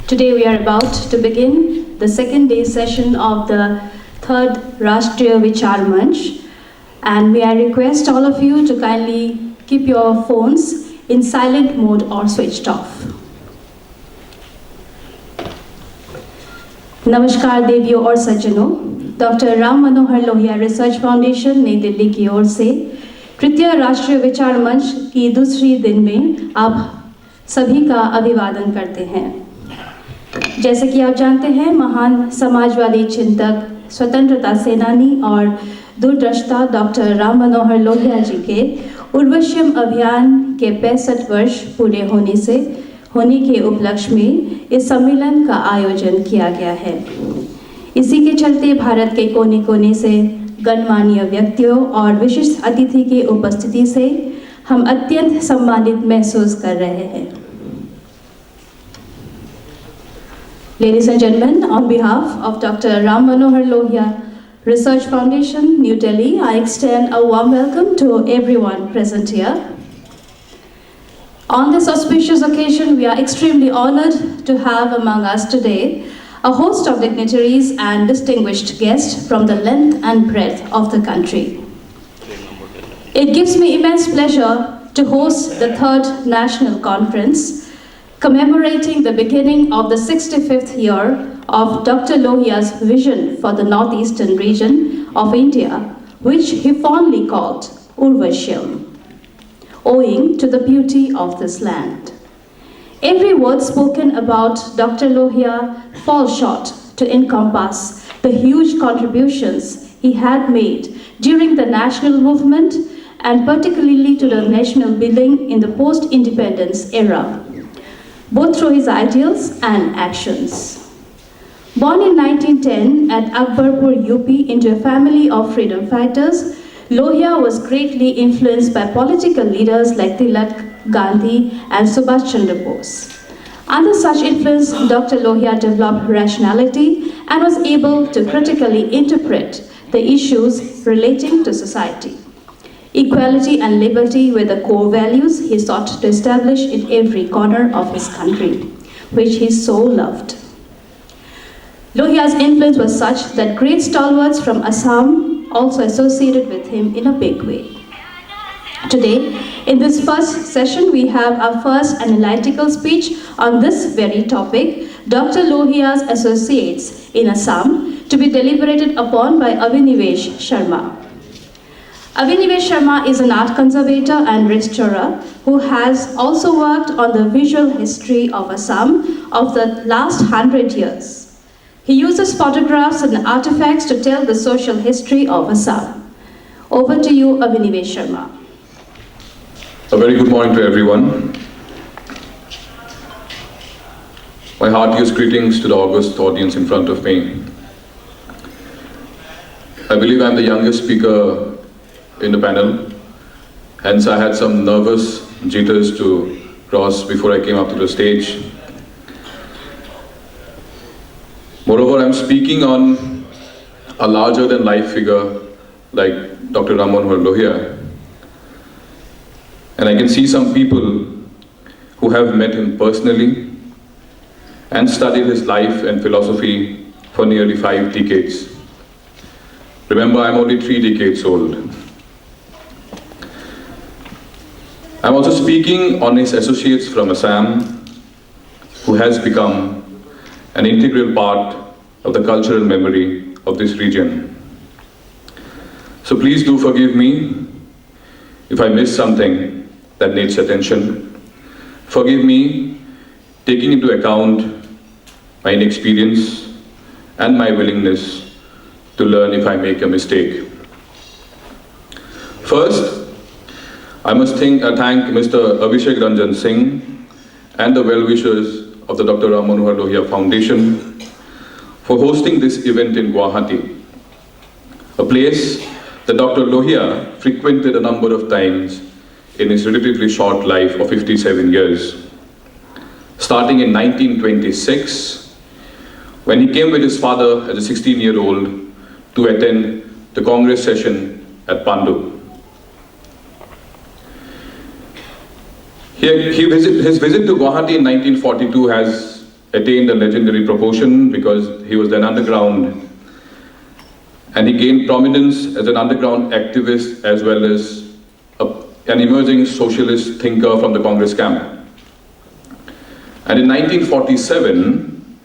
Today we are about to begin the second day session of the third Rashtriya Vichar Manch, and may I request all of you to kindly keep your phones in silent mode or switched off. नमस्कार देवियों और सज्जनों, doctor Ram Manohar Lohia research foundation नई दिल्ली की ओर से तृतीय राष्ट्रीय विचार मंच की दूसरी दिन में आप सभी का अभिवादन करते हैं। जैसे कि आप जानते हैं, महान समाजवादी चिंतक, स्वतंत्रता सेनानी और दूरदृष्टा डॉक्टर राम मनोहर लोहिया जी के उर्वश्यम अभियान के 65 वर्ष पूरे होने के उपलक्ष्य में इस सम्मेलन का आयोजन किया गया है। इसी के चलते भारत के कोने कोने से गणमान्य व्यक्तियों और विशिष्ट अतिथि की उपस्थिति से हम अत्यंत सम्मानित महसूस कर रहे हैं। Ladies and gentlemen, on behalf of Dr. Ram Manohar Lohia Research Foundation, New Delhi, I extend a warm welcome to everyone present here. On this auspicious occasion, we are extremely honored to have among us today a host of dignitaries and distinguished guests from the length and breadth of the country. It gives me immense pleasure to host the third national conference commemorating the beginning of the 65th year of Dr. Lohia's vision for the northeastern region of India, which he fondly called URVASIAM, owing to the beauty of this land. Every word spoken about Dr. Lohia falls short to encompass the huge contributions he had made during the national movement and particularly to the national building in the post-independence era, both through his ideals and actions. Born in 1910 at Akbarpur, UP, into a family of freedom fighters, Lohia was greatly influenced by political leaders like Tilak, Gandhi, and Subhash Chandra Bose. Under such influence, Dr. Lohia developed rationality and was able to critically interpret the issues relating to society. Equality and liberty were the core values he sought to establish in every corner of his country, which he so loved. Lohia's influence was such that great stalwarts from Assam also associated with him in a big way. Today, in this first session, we have our first analytical speech on this very topic, Dr. Lohia's associates in Assam, to be deliberated upon by Abhinivesh Sharma. Abhinivesh Sharma is an art conservator and restorer who has also worked on the visual history of Assam of the last 100 years. He uses photographs and artifacts to tell the social history of Assam. Over to you, Abhinivesh Sharma. A very good morning to everyone. My heartiest greetings to the august audience in front of me. I believe I'm the youngest speaker in the panel, hence I had some nervous jitters to cross before I came up to the stage. Moreover, I'm speaking on a larger than life figure like Dr. Ram Manohar Lohia, and I can see some people who have met him personally and studied his life and philosophy for nearly 5 decades. Remember, I'm only 3 decades old. I'm also speaking on his associates from Assam, who has become an integral part of the cultural memory of this region. So please do forgive me if I miss something that needs attention. Forgive me taking into account my inexperience and my willingness to learn if I make a mistake. First, I must thank Mr. Abhishek Ranjan Singh and the well-wishers of the Dr. Ram Manohar Lohia Foundation for hosting this event in Guwahati, a place that Dr. Lohia frequented a number of times in his relatively short life of 57 years. Starting in 1926, when he came with his father as a 16-year-old to attend the Congress session at Pandu. His visit to Guwahati in 1942 has attained a legendary proportion because he was then underground, and he gained prominence as an underground activist as well as an emerging socialist thinker from the Congress camp. And in 1947,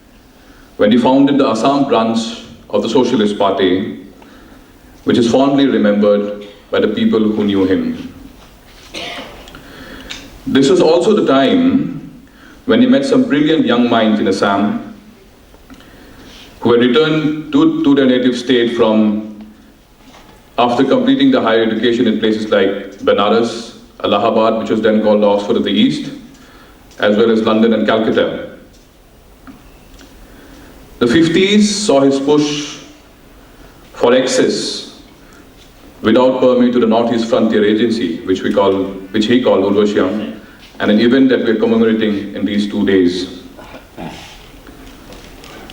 when he founded the Assam branch of the Socialist Party, which is fondly remembered by the people who knew him. This was also the time when he met some brilliant young minds in Assam who had returned to their native state after completing the higher education in places like Benares, Allahabad, which was then called Oxford of the East, as well as London and Calcutta. The 50s saw his push for access without permit to the Northeast Frontier Agency, which he called URVASIAM, and an event that we are commemorating in these 2 days.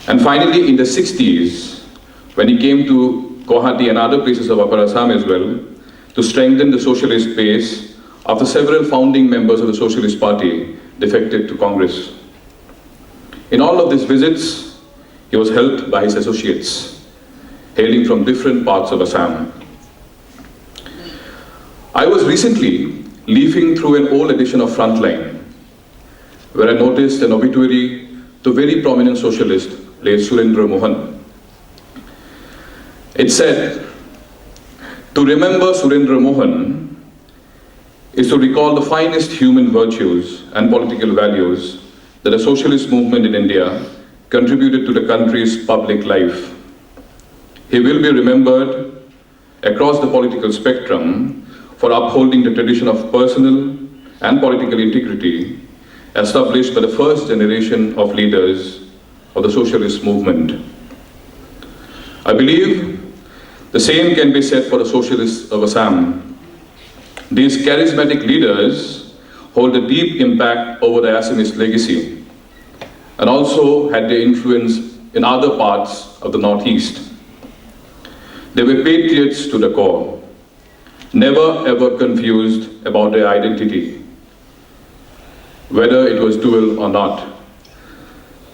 And finally, in the 60s, when he came to Guwahati and other places of Upper Assam as well, to strengthen the socialist base after several founding members of the Socialist Party defected to Congress. In all of these visits, he was helped by his associates, hailing from different parts of Assam. I was recently leafing through an old edition of Frontline, where I noticed an obituary to very prominent socialist, late Surendra Mohan. It said, to remember Surendra Mohan is to recall the finest human virtues and political values that the socialist movement in India contributed to the country's public life. He will be remembered across the political spectrum for upholding the tradition of personal and political integrity established by the first generation of leaders of the socialist movement. I believe the same can be said for the socialists of Assam. These charismatic leaders hold a deep impact over the Assamese legacy and also had their influence in other parts of the Northeast. They were patriots to the core, never ever confused about their identity, whether it was dual or not.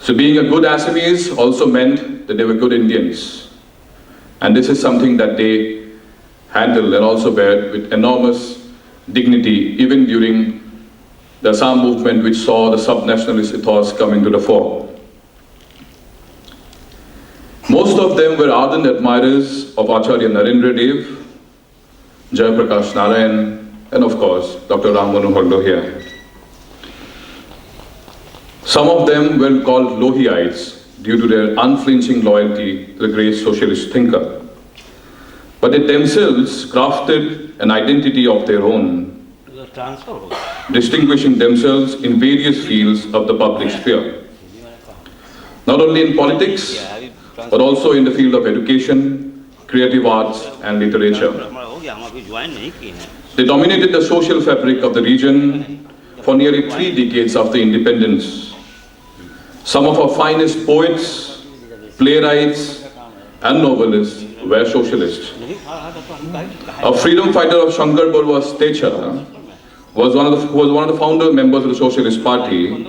So being a good Assamese also meant that they were good Indians. And this is something that they handled and also bear with enormous dignity, even during the Assam movement, which saw the sub-nationalist ethos coming to the fore. Most of them were ardent admirers of Acharya Narendra Dev, Jayaprakash Narayan, and of course, Dr. Lohia. Some of them were called Lohiites due to their unflinching loyalty to the great socialist thinker. But they themselves crafted an identity of their own, distinguishing themselves in various fields of the public sphere. Not only in politics, but also in the field of education, creative arts, and literature. They dominated the social fabric of the region for nearly 3 decades after independence. Some of our finest poets, playwrights, and novelists were socialists. A freedom fighter of Shankar Barua's stature was one of the founder members of the Socialist Party,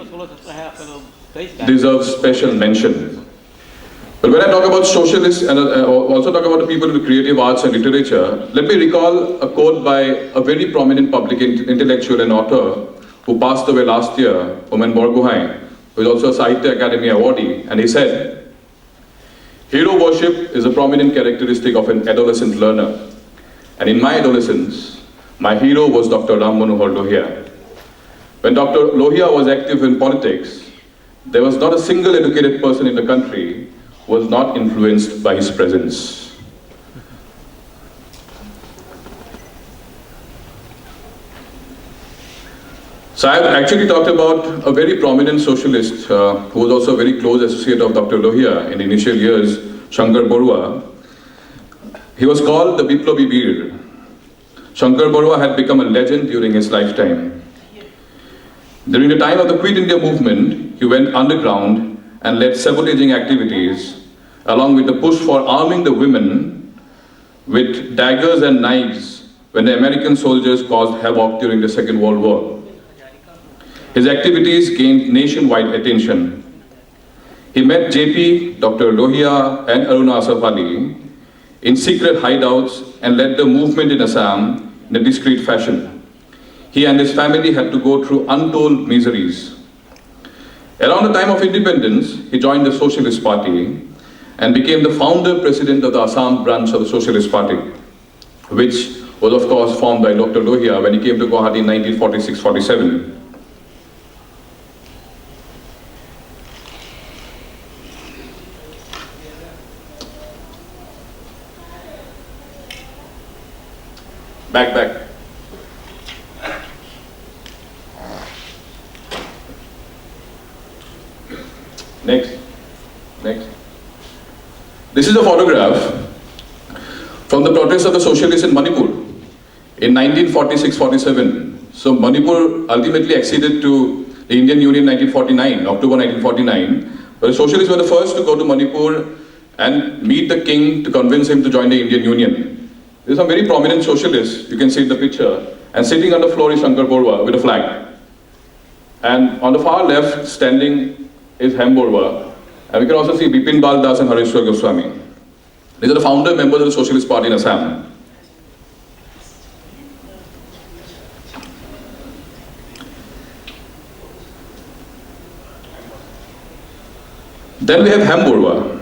deserves special mention. But when I talk about socialists and also talk about the people in the creative arts and literature, let me recall a quote by a very prominent public intellectual and author who passed away last year, Omen Borgohain, who is also a Sahitya Academy awardee, and he said, "Hero worship is a prominent characteristic of an adolescent learner. And in my adolescence, my hero was Dr. Lohia. When Dr. Lohia was active in politics, there was not a single educated person in the country who was not influenced by his presence." So I have actually talked about a very prominent socialist who was also a very close associate of Dr. Lohia in initial years, Shankar Barua. He was called the Biplobi Veer. Shankar Barua had become a legend during his lifetime. During the time of the Quit India movement, he went underground and led sabotaging activities, along with the push for arming the women with daggers and knives when the American soldiers caused havoc during the Second World War. His activities gained nationwide attention. He met JP, Dr. Lohia and Aruna Asaf in secret hideouts and led the movement in Assam in a discreet fashion. He and his family had to go through untold miseries. Around the time of independence, he joined the Socialist Party and became the founder president of the Assam branch of the Socialist Party, which was of course formed by Dr. Lohia when he came to Guwahati in 1946-47. Back. Next. This is a photograph from the protest of the socialists in Manipur in 1946-47. So Manipur ultimately acceded to the Indian Union in 1949, October 1949, but the socialists were the first to go to Manipur and meet the king to convince him to join the Indian Union. There are some very prominent socialists, you can see in the picture, and sitting on the floor is Shankar Borwa with a flag. And on the far left, standing is Hem Borwa, and we can also see Bipin Bal Das and Rashtriya Goswami. These are the founder members of the Socialist Party in Assam. Then we have Hem Borwa,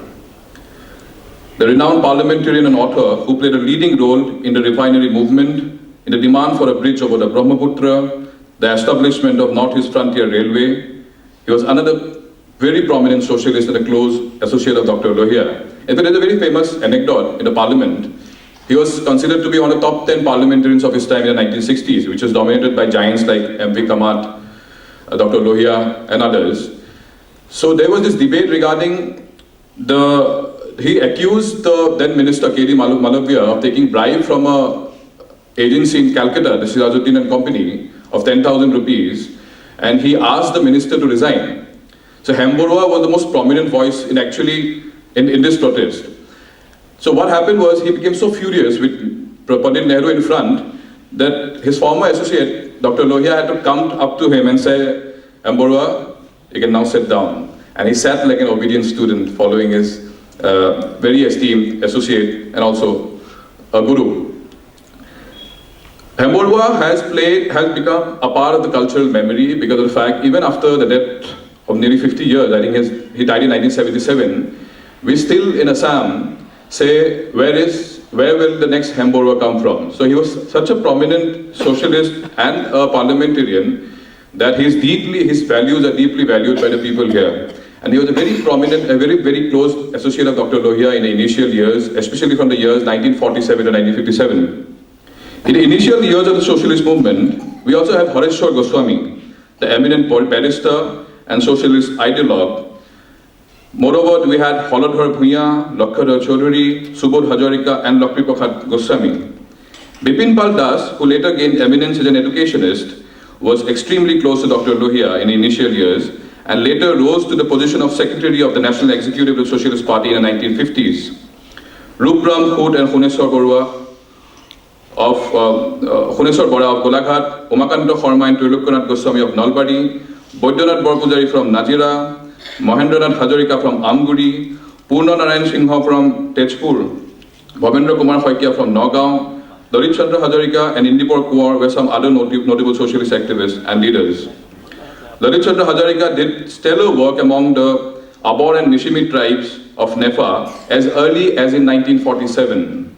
the renowned parliamentarian and author who played a leading role in the refinery movement, in the demand for a bridge over the Brahmaputra, the establishment of North-East Frontier Railway. He was another very prominent socialist and a close associate of Dr. Lohia. In fact, there's a very famous anecdote in the parliament. He was considered to be one of the top 10 parliamentarians of his time in the 1960s, which was dominated by giants like M.V. Kamat, Dr. Lohia, and others. So there was this debate regarding he accused the then minister K.D. Malavya of taking bribe from an agency in Calcutta, the Sirajuddin and Company, of 10,000 rupees, and he asked the minister to resign. So Hem Borwa was the most prominent voice in this protest. So what happened was he became so furious with Pandit Nehru in front that his former associate, Dr. Lohia, had to come up to him and say, Hem Borwa, you can now sit down. And he sat like an obedient student following his very esteemed associate and also a guru. Hem Borwa has become a part of the cultural memory because of the fact, even after the death of nearly 50 years, I think he died in 1977, we still in Assam say, where will the next Hem Borwa come from? So he was such a prominent socialist and a parliamentarian that his values are deeply valued by the people here. And he was a very prominent, a very close associate of Dr. Lohia in the initial years, especially from the years 1947 to 1957. In the initial years of the socialist movement, we also have Rashtriya Goswami, the eminent barrister and socialist ideologue. Moreover, we had Holadhar Bhuiya, Lakshadhar Chaudhary, Subodh Hazarika and Lakshmi Prasad Goswami. Bipin Pal Das, who later gained eminence as an educationist, was extremely close to Dr. Lohia in the initial years and later rose to the position of Secretary of the National Executive of the Socialist Party in the 1950s. Rupram Khut and Khuneswar Bora of Golaghat, Umakanta Kharma and Trilokanath Goswami of Nalbari, Bodyanath Borpujari from Najira, Mahendranath Hazarika from Amguri, Purna Narayan Singha from Tejpur, Bhavendra Kumar Phakia from Nagaon, Dalit Chandra Hazarika and Indipur Kuwar were some other notable socialist activists and leaders. Dalit Chandra Hazarika did stellar work among the Abor and Nishimi tribes of Nefa as early as in 1947.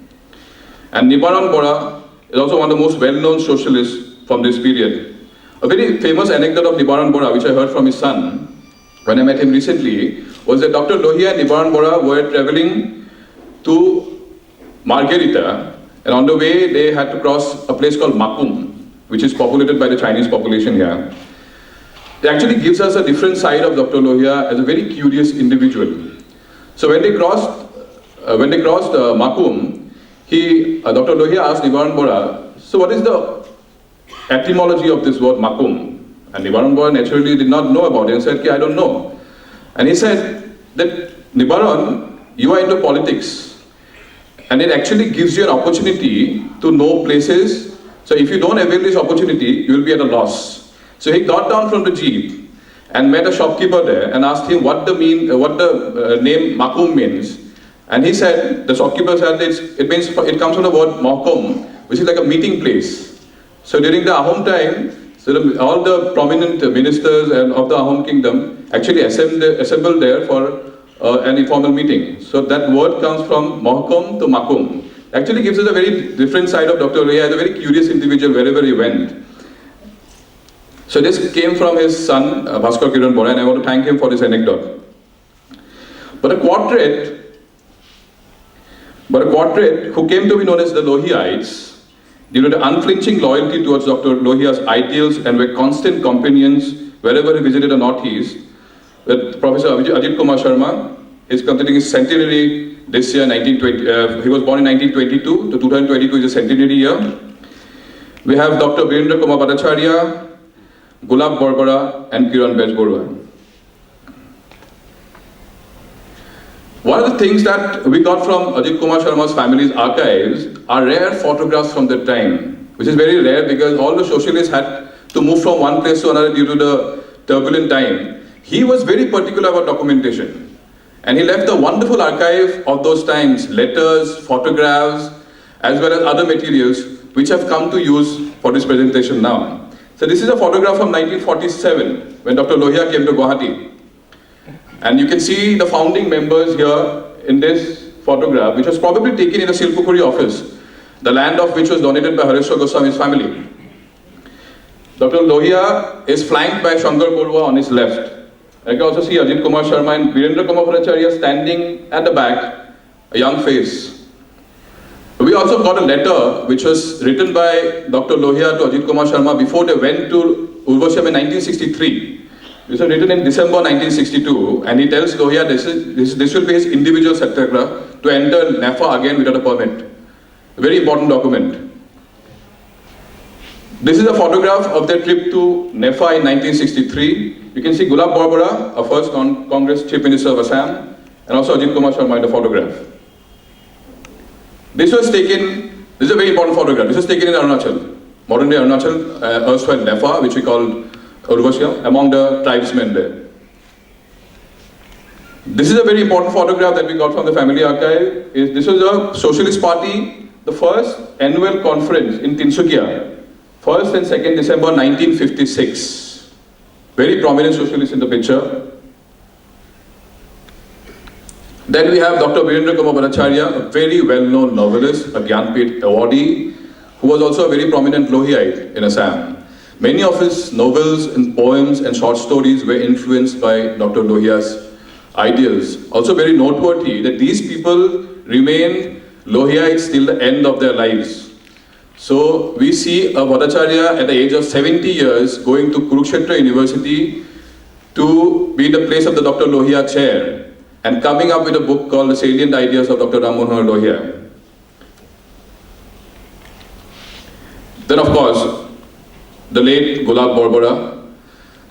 And Nibaran Bora is also one of the most well-known socialists from this period. A very famous anecdote of Nibaran Bora, which I heard from his son when I met him recently, was that Dr. Lohia and Nibaran Bora were traveling to Margherita, and on the way they had to cross a place called Makum, which is populated by the Chinese population here. It actually gives us a different side of Dr. Lohia as a very curious individual. So when they crossed Makum, Dr. Lohia asked Nibaran Bora, so what is the etymology of this word Makum? And Nibaran Bora naturally did not know about it and said, I don't know. And he said that, Nibaran, you are into politics. And it actually gives you an opportunity to know places. So if you don't avail this opportunity, you will be at a loss. So he got down from the jeep and met a shopkeeper there and asked him what the name Makum means. And he said, the shopkeeper said it comes from the word Mokum, which is like a meeting place. So during the Ahom time, all the prominent ministers of the Ahom kingdom actually assembled there for an informal meeting. So that word comes from Mokum to Makum. Actually gives us a very different side of Dr. Lohia as a very curious individual wherever he went. So this came from his son, Bhaskar Kiran Bora, and I want to thank him for this anecdote. But a quartet who came to be known as the Lohiites, due to the unflinching loyalty towards Dr. Lohia's ideals and were constant companions wherever he visited the Northeast, with Professor Ajit Kumar Sharma is completing his centenary this year, 1920. He was born in 1922, to 2022 is a centenary year. We have Dr. Virendra Kumar Bhattacharya, Gulab Borbora and Kiran Bejborua. One of the things that we got from Ajit Kumar Sharma's family's archives are rare photographs from that time, which is very rare because all the socialists had to move from one place to another due to the turbulent time. He was very particular about documentation, and he left a wonderful archive of those times, letters, photographs, as well as other materials which have come to use for this presentation now. So this is a photograph from 1947 when Dr. Lohia came to Guwahati. And you can see the founding members here in this photograph, which was probably taken in a Silpukuri office, the land of which was donated by Harishwar Goswami's family. Dr. Lohia is flanked by Shankar Borua on his left. I can also see Ajit Kumar Sharma and Virendra Kumar Bhattacharya standing at the back, a young face. We also got a letter which was written by Dr. Lohia to Ajit Kumar Sharma before they went to URVASIAM in 1963. This was written in December 1962, and he tells Lohia this will be his individual satyagraha to enter NAFA again without a permit. A very important document. This is a photograph of their trip to NAFA in 1963. You can see Gulab Borbora, a first Congress Chief Minister of Assam, and also Ajit Kumar Sharma in the photograph. This is a very important photograph. This was taken in Arunachal, modern day Arunachal, erstwhile NAFA, which we call URVASIAM, among the tribesmen there. This is a very important photograph that we got from the family archive. This was a Socialist Party, the first annual conference in Tinsukia, 1st and 2nd December 1956. Very prominent socialists in the picture. Then we have Dr. Virendra Kumar Bhattacharya, a very well-known novelist, a Gyanpith awardee, who was also a very prominent Lohiite in Assam. Many of his novels and poems and short stories were influenced by Dr. Lohia's ideals. Also very noteworthy that these people remained Lohiites till the end of their lives. So we see a Bhattacharya at the age of 70 years going to Kurukshetra University to be in the place of the Dr. Lohia chair and coming up with a book called The Salient Ideas of Dr. Lohia. Then of course, the late Gulab Borbora.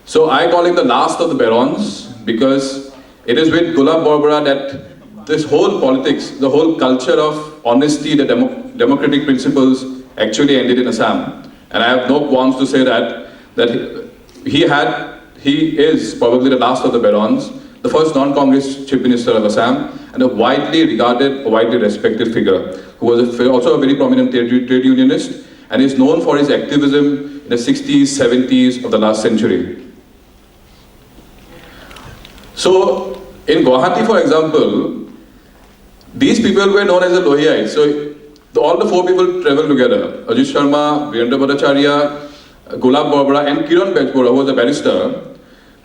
So I call him the last of the barons because it is with Gulab Borbora that this whole politics, the whole culture of honesty, the democratic principles actually ended in Assam. And I have no qualms to say that he is probably the last of the barons, the first non-Congress Chief Minister of Assam, and a widely regarded, a widely respected figure, who was also a very prominent trade unionist, and is known for his activism in the 60s, 70s of the last century. So, in Guwahati, for example, these people were known as the Lohiites. So, all the four people traveled together. Ajit Sharma, Virendra Bhattacharya, Gulab Borbora, and Kiran Bejborua, who was a barrister,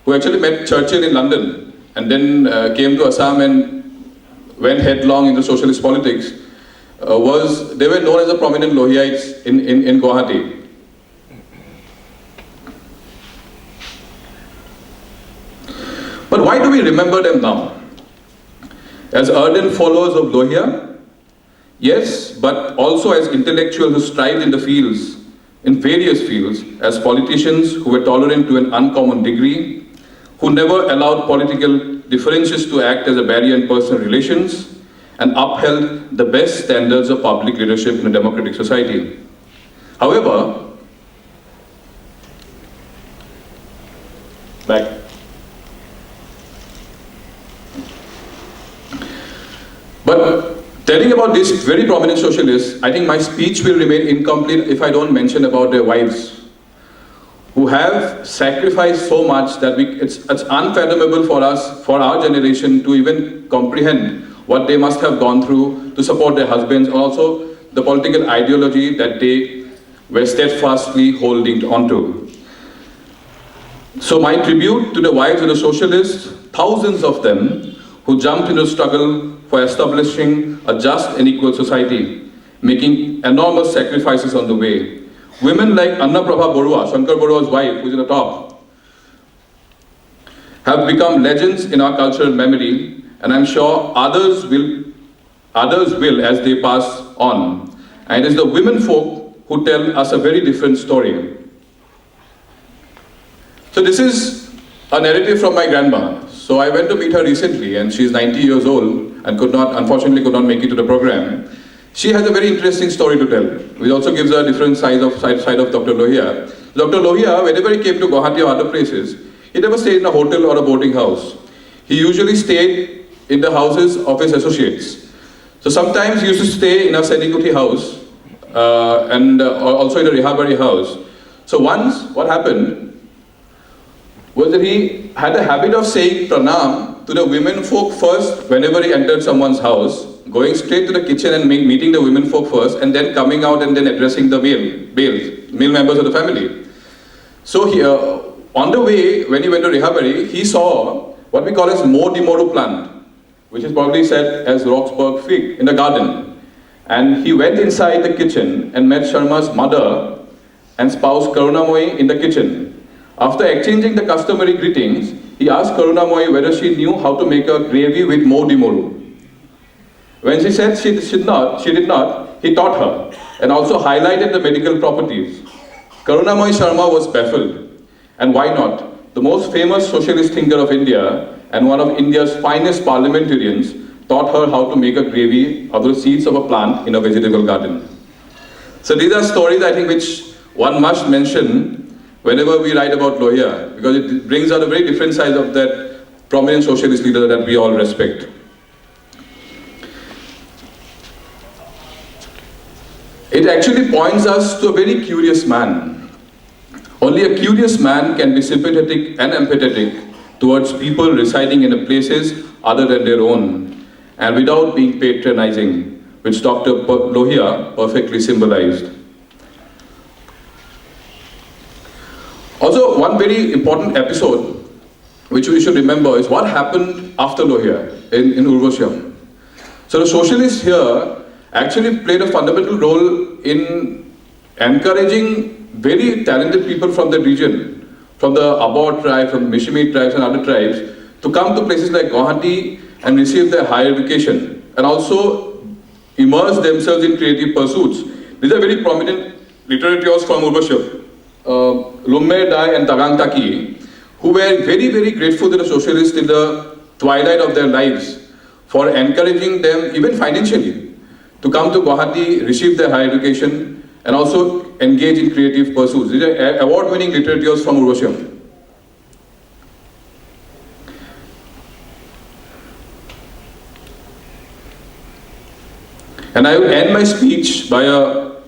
who actually met Churchill in London, and then came to Assam and went headlong into socialist politics. They were known as the prominent Lohiites in Guwahati. But why do we remember them now? As ardent followers of Lohia? Yes, but also as intellectuals who strived in the fields, in various fields, as politicians who were tolerant to an uncommon degree, who never allowed political differences to act as a barrier in personal relations, and upheld the best standards of public leadership in a democratic society. However, Telling about these very prominent socialists, I think my speech will remain incomplete if I don't mention about their wives, who have sacrificed so much that it's unfathomable for us, for our generation, to even comprehend what they must have gone through to support their husbands, and also the political ideology that they were steadfastly holding onto. So my tribute to the wives of the socialists, thousands of them, who jumped into the struggle for establishing a just and equal society, making enormous sacrifices on the way. Women like Anna Prabha Barua, Shankar Barua's wife, who's in the top, have become legends in our cultural memory, and I'm sure others will as they pass on. And it is the women folk who tell us a very different story. So this is a narrative from my grandma. So I went to meet her recently, and she's 90 years old and unfortunately could not make it to the program. She has a very interesting story to tell, which also gives her a different side of Dr. Lohia. Dr. Lohia, whenever he came to Guwahati or other places, he never stayed in a hotel or a boarding house. He usually stayed in the houses of his associates. So sometimes he used to stay in a Senikuti house and also in a Rehabari house. So once, what happened was that he had a habit of saying pranam to the women folk first whenever he entered someone's house, going straight to the kitchen and meeting the women folk first, and then coming out and then addressing the male members of the family. So he, on the way, when he went to Rehabari, he saw what we call as Mo di Moru plant, which is probably said as Roxburgh fig, in the garden. And he went inside the kitchen and met Sharma's mother and spouse Karunamoyi in the kitchen. After exchanging the customary greetings, he asked Karunamoyi whether she knew how to make a gravy with Mo di Moru. When she said she did not, he taught her and also highlighted the medical properties. Karunamoyi Sharma was baffled. And why not? The most famous socialist thinker of India and one of India's finest parliamentarians taught her how to make a gravy of the seeds of a plant in a vegetable garden. So these are stories, I think, which one must mention whenever we write about Lohia, because it brings out a very different side of that prominent socialist leader that we all respect. It actually points us to a very curious man. Only a curious man can be sympathetic and empathetic towards people residing in places other than their own, and without being patronizing, which Dr. Lohia perfectly symbolized. Also, one very important episode which we should remember is what happened after Lohia in URVASIAM. So the socialists here actually played a fundamental role in encouraging very talented people from the region, from the Abor tribe, from the Mishimi tribes and other tribes, to come to places like Guwahati and receive their higher education and also immerse themselves in creative pursuits. These are very prominent literatures from URVASIAM. Lumme Dai and Tagang Taki, who were very, very grateful to the socialists in the twilight of their lives for encouraging them, even financially, to come to Guwahati, receive their higher education, and also engage in creative pursuits. These are award-winning literatures from URVASIAM. And I will end my speech by an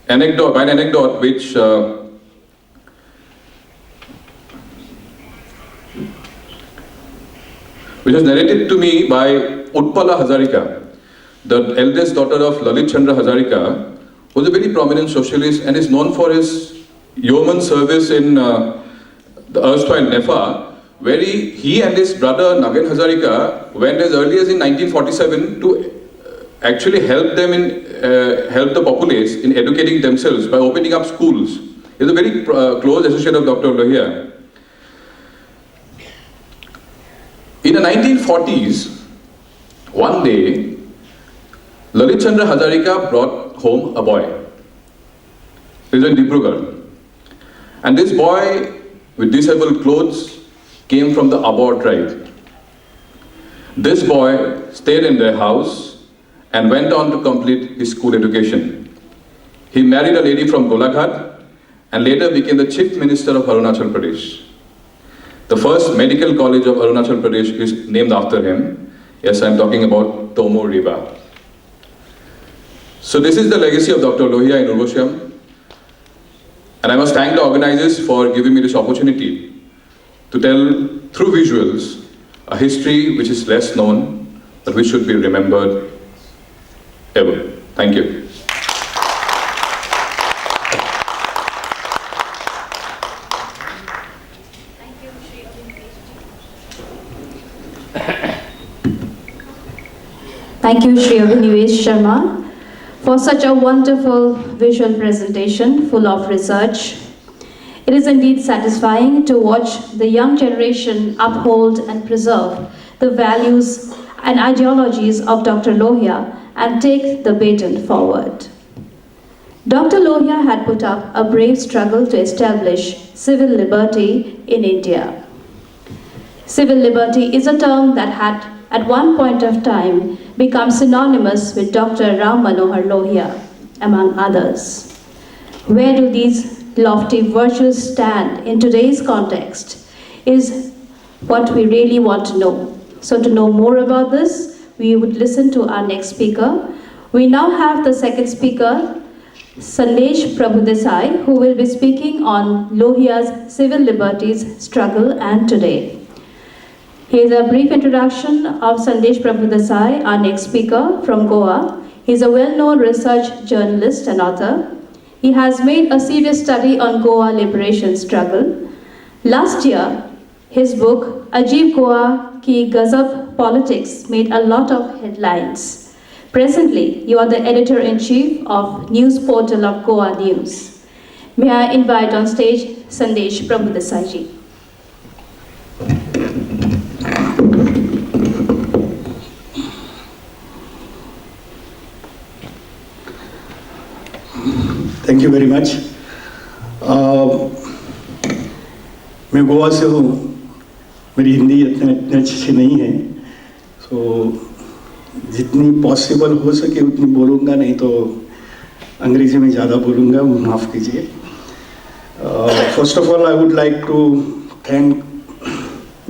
anecdote which was narrated to me by Utpala Hazarika, the eldest daughter of Lalit Chandra Hazarika, who was a very prominent socialist and is known for his yeoman service in the erstwhile NEFA, where he and his brother Nagen Hazarika went as early as in 1947 to actually help the populace in educating themselves by opening up schools. He is a very close associate of Dr. Lohia. In the 1940s, one day, Lalit Chandra Hazarika brought home a boy. He was in Dibrugarh. And this boy with disabled clothes came from the Abor tribe. This boy stayed in their house and went on to complete his school education. He married a lady from Golaghat and later became the Chief Minister of Arunachal Pradesh. The first medical college of Arunachal Pradesh is named after him. Yes, I'm talking about Tomo Riba. So this is the legacy of Dr. Lohia in URVASIAM, and I must thank the organizers for giving me this opportunity to tell through visuals a history which is less known but which should be remembered ever. Thank you. Thank you, Shri Abhinivesh Sharma, for such a wonderful visual presentation full of research. It is indeed satisfying to watch the young generation uphold and preserve the values and ideologies of Dr. Lohia and take the baton forward. Dr. Lohia had put up a brave struggle to establish civil liberty in India. Civil liberty is a term that had at one point of time become synonymous with Dr. Ram Manohar Lohia, among others. Where do these lofty virtues stand in today's context is what we really want to know. So to know more about this, we would listen to our next speaker. We now have the second speaker, Sandesh Prabhudesai, who will be speaking on Lohia's civil liberties struggle and today. Here's a brief introduction of Sandesh Prabhudesai, our next speaker from Goa. He's a well-known research journalist and author. He has made a serious study on Goa liberation struggle. Last year, his book, Ajeeb Goa Ki Gazab Politics, made a lot of headlines. Presently, you are the editor-in-chief of news portal of Goa News. May I invite on stage Sandesh Prabhudesai ji. Thank you very much. मैं गोवा से हूँ, मेरी हिंदी इतनी अच्छी नहीं है, सो जितनी possible हो सके उतनी बोलूँगा, नहीं तो अंग्रेजी में ज़्यादा बोलूँगा, माफ़ कीजिए। First of all I would like to thank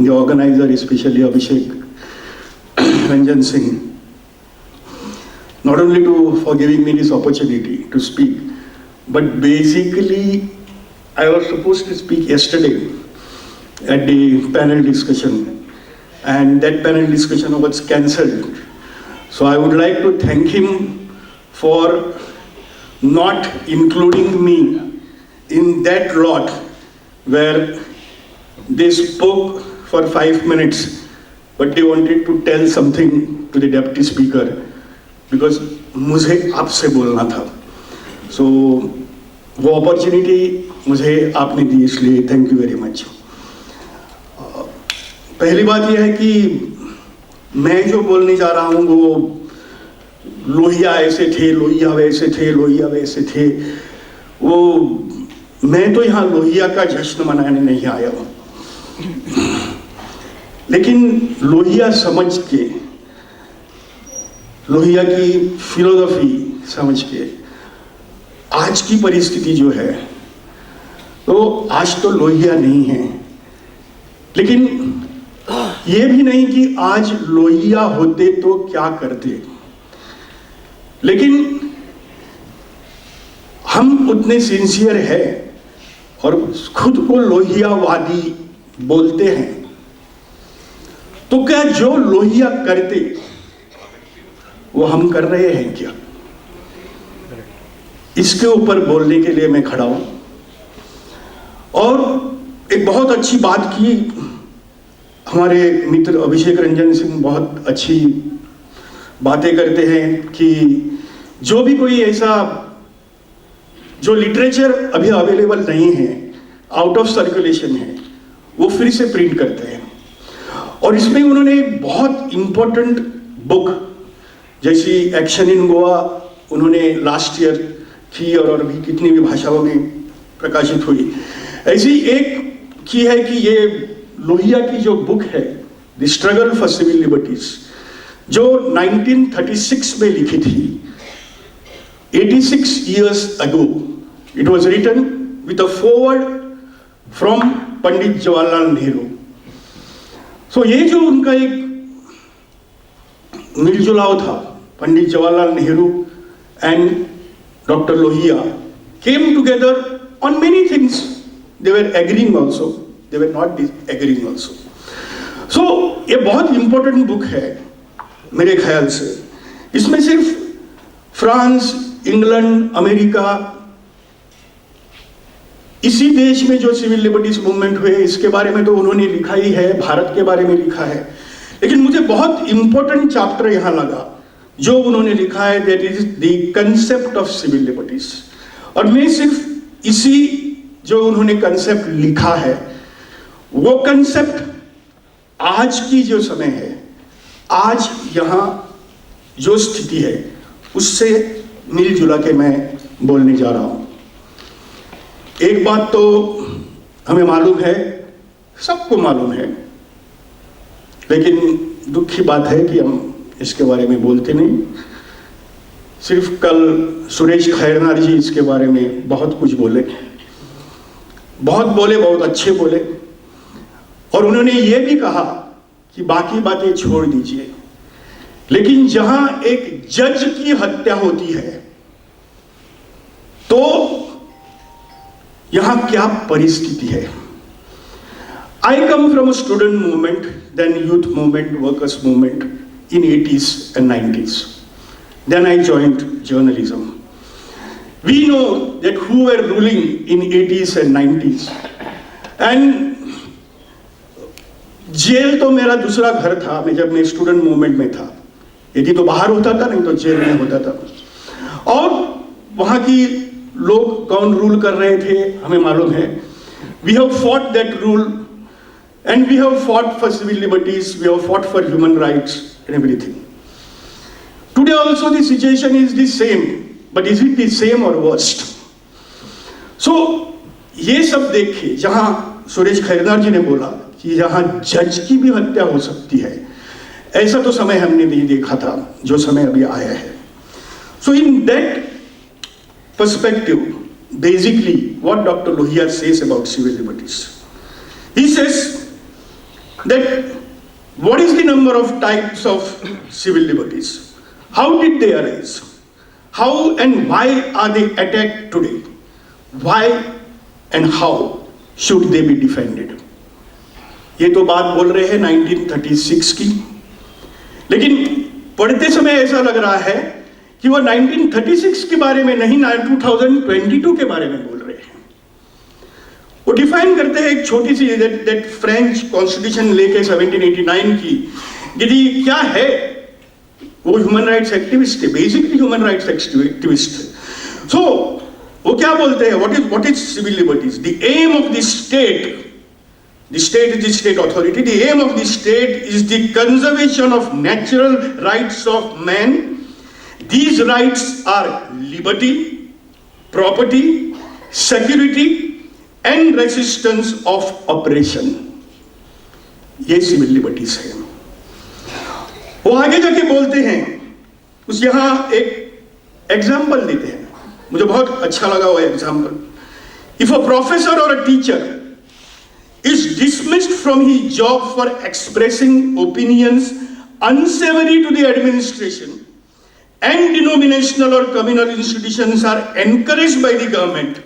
the organiser, specially Abhishek Ranjan Singh, not only for giving me this opportunity to speak, but basically I was supposed to speak yesterday at the panel discussion, and that panel discussion was cancelled. So I would like to thank him for not including me in that lot where they spoke for 5 minutes, but they wanted to tell something to the deputy speaker, because मुझे आपसे बोलना था। सो वो opportunity मुझे आपने दी, इसलिए thank you very much. पहली बात यह है कि मैं जो बोलने जा रहा हूँ वो लोहिया ऐसे थे, लोहिया वैसे थे, लोहिया वैसे थे, वो मैं तो यहाँ लोहिया का जश्न मनाने नहीं आया हूँ, लेकिन लोहिया समझ के, लोहिया की फिलोसफी समझ के, आज की परिस्थिति जो है, तो आज तो लोहिया नहीं है, लेकिन ये भी नहीं कि आज लोहिया होते तो क्या करते, लेकिन हम उतने सिंसियर है और खुद को लोहियावादी बोलते हैं, तो क्या जो लोहिया करते वो हम कर रहे हैं क्या? इसके ऊपर बोलने के लिए मैं खड़ा हूं। और एक बहुत अच्छी बात की हमारे मित्र अभिषेक रंजन सिंह, बहुत अच्छी बातें करते हैं कि जो भी कोई ऐसा जो लिटरेचर अभी अवेलेबल नहीं है, आउट ऑफ सर्कुलेशन है, वो फिर से प्रिंट करते हैं। और इसमें उन्होंने एक बहुत इंपॉर्टेंट बुक जैसी एक्शन इन गोवा उन्होंने लास्ट ईयर की और अभी कितनी भी भाषाओं में प्रकाशित हुई, ऐसी एक की है कि ये लोहिया की जो बुक है the struggle for civil liberties, जो 1936 में लिखी थी, 86 years ago. It was written with a foreword from Pandit Jawaharlal Nehru. सो ये जो उनका एक मिलजुलाव था, Pandit Jawaharlal Nehru and Dr. Lohia came together on many things. They were agreeing also, they were not disagreeing also. So ये बहुत important book है मेरे ख्याल से. इसमें सिर्फ फ्रांस, इंग्लैंड, अमेरिका, इसी देश में जो सिविल लिबर्टीज मूवमेंट हुए इसके बारे में तो उन्होंने लिखा ही है, भारत के बारे में लिखा है. लेकिन मुझे बहुत इंपॉर्टेंट चैप्टर यहां लगा जो उन्होंने लिखा है, that is the concept of civil liberties. और मैं सिर्फ इसी जो उन्होंने कंसेप्ट लिखा है वो कंसेप्ट आज की जो समय है, आज यहां जो स्थिति है उससे मिलजुला के मैं बोलने जा रहा हूं. एक बात तो हमें मालूम है, सबको मालूम है, लेकिन दुख की बात है कि हम इसके बारे में बोलते नहीं. सिर्फ कल सुरेश खैरनार जी इसके बारे में बहुत कुछ बोले, बहुत अच्छे बोले, और उन्होंने ये भी कहा कि बाकी बातें छोड़ दीजिए, लेकिन जहां एक जज की हत्या होती है तो यहां क्या परिस्थिति है. I come from a student movement, then youth movement, workers movement in 80s and 90s. Then I joined journalism. We know that who were ruling in 80s and 90s. And jail तो मेरा दूसरा घर था. मैं जब मैं student movement में था, यदि तो बाहर होता था, नहीं तो जेल में होता था. और वहां की लोग कौन रूल कर रहे थे हमें मालूम है. We have fought that rule and we have fought for civil liberties, we have fought for human rights and everything. Today also the situation is the same, but is it the same or worst? So ये सब देखे, जहां सुरेश खैरनार जी ने बोला कि जहां जज की भी हत्या हो सकती है, ऐसा तो समय हमने नहीं देखा था जो समय अभी आया है. So in that perspective, basically what Dr. Lohia says about civil liberties, he says that what is the number of types of civil liberties? How did they arise? How and why are they attacked today? Why and how should they be defended? ये तो बात बोल रहे हैं 1936 की, लेकिन पढ़ते समय ऐसा लग रहा है कि वो 1936 के बारे में नहीं, 2022 के बारे में बोल रहे हैं. वो डिफाइन करते हैं एक छोटी सी दैट फ्रेंच कॉन्स्टिट्यूशन लेके 1789 की, यदि क्या है, वो ह्यूमन राइट्स एक्टिविस्ट है, बेसिकली ह्यूमन राइट्स एक्टिविस्ट है. सो वो क्या बोलते हैं, what is civil liberties? The aim of the state, the state is the state authority, the aim of the state is the conservation of natural rights of man. These rights are liberty, property, security and resistance of oppression. ये civil liberties है. वो आगे जाके बोलते हैं, उस यहां एक एग्जाम्पल देते हैं, मुझे बहुत अच्छा लगा वो एग्जाम्पल. इफ अ प्रोफेसर और a teacher is dismissed from his job for expressing opinions unsavory to the administration, and denominational or communal institutions are encouraged by the government,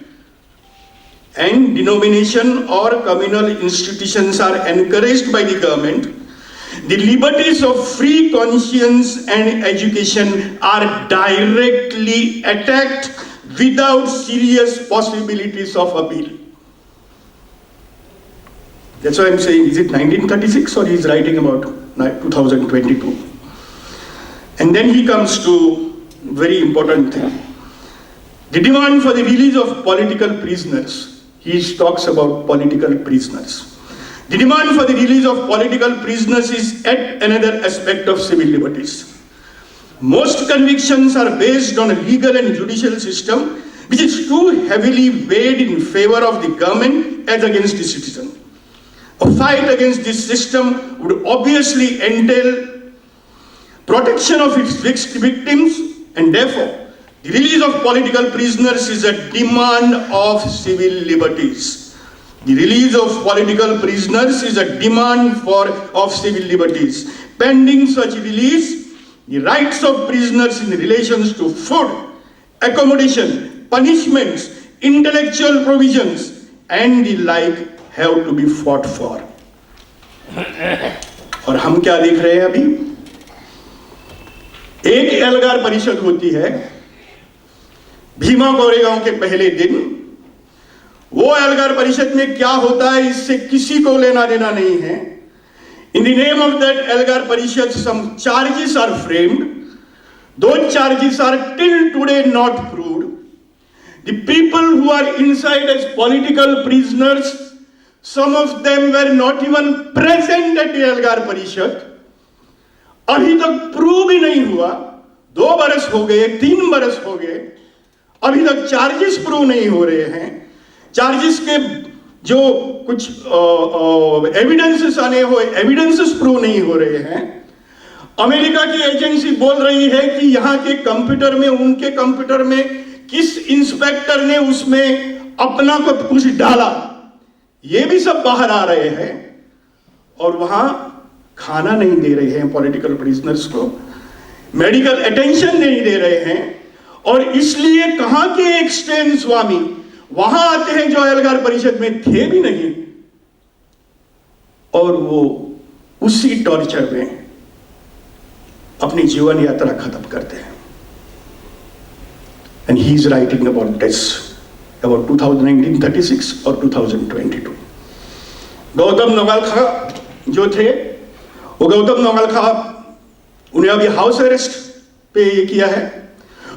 and denomination or communal institutions are encouraged by the government, the liberties of free conscience and education are directly attacked without serious possibilities of appeal. That's why I'm saying, is it 1936 or he's writing about 2022? And then he comes to very important thing. The demand for the release of political prisoners. He talks about political prisoners. The demand for the release of political prisoners is yet another aspect of civil liberties. Most convictions are based on a legal and judicial system which is too heavily weighed in favor of the government as against the citizen. A fight against this system would obviously entail protection of its victims, and therefore the release of political prisoners is a demand of civil liberties. The release of political prisoners is a demand of civil liberties. Pending such release, the rights of prisoners in relation to food accommodation, punishments, intellectual provisions and the like have to be fought for. और हम क्या देख रहे हैं अभी? एक एल्गार परिषद होती है भीमा कोरेगांव के पहले दिन। वो एल्गार परिषद में क्या होता है इससे किसी को लेना देना नहीं है। In the name of that Elgar Parishad, some charges are framed. Those charges are till today not proved. The people who are inside as political prisoners, some of them were not even present at the Elgar Parishad. अभी तक prove ही नहीं हुआ। 2 बरस हो गए, 3 बरस हो गए, अभी तक चार्जेस प्रूव नहीं हो रहे हैं। चार्जेस के जो कुछ एविडेंसेस आने हो, एविडेंसेस प्रूव नहीं हो रहे हैं। अमेरिका की एजेंसी बोल रही है कि यहाँ के कंप्यूटर में, उनके कंप्यूटर में किस इंस्पेक्टर ने उसमें अपना को कुछ डाला, ये भी सब बाहर आ रहे हैं। और वहां खाना नहीं दे रहे हैं पॉलिटिकल प्रिजनर्स को, मेडिकल अटेंशन नहीं दे रहे हैं। और इसलिए कहां के एक स्टेन स्वामी वहां आते हैं जो एल्गार परिषद में थे भी नहीं, और वो उसी टॉर्चर में अपनी जीवन यात्रा खत्म करते हैं। And he is writing about this, about 1936 और 2022। गौतम नवलखा जो थे, वो गौतम नवलखा, उन्हें अभी हाउस अरेस्ट पे ये किया है।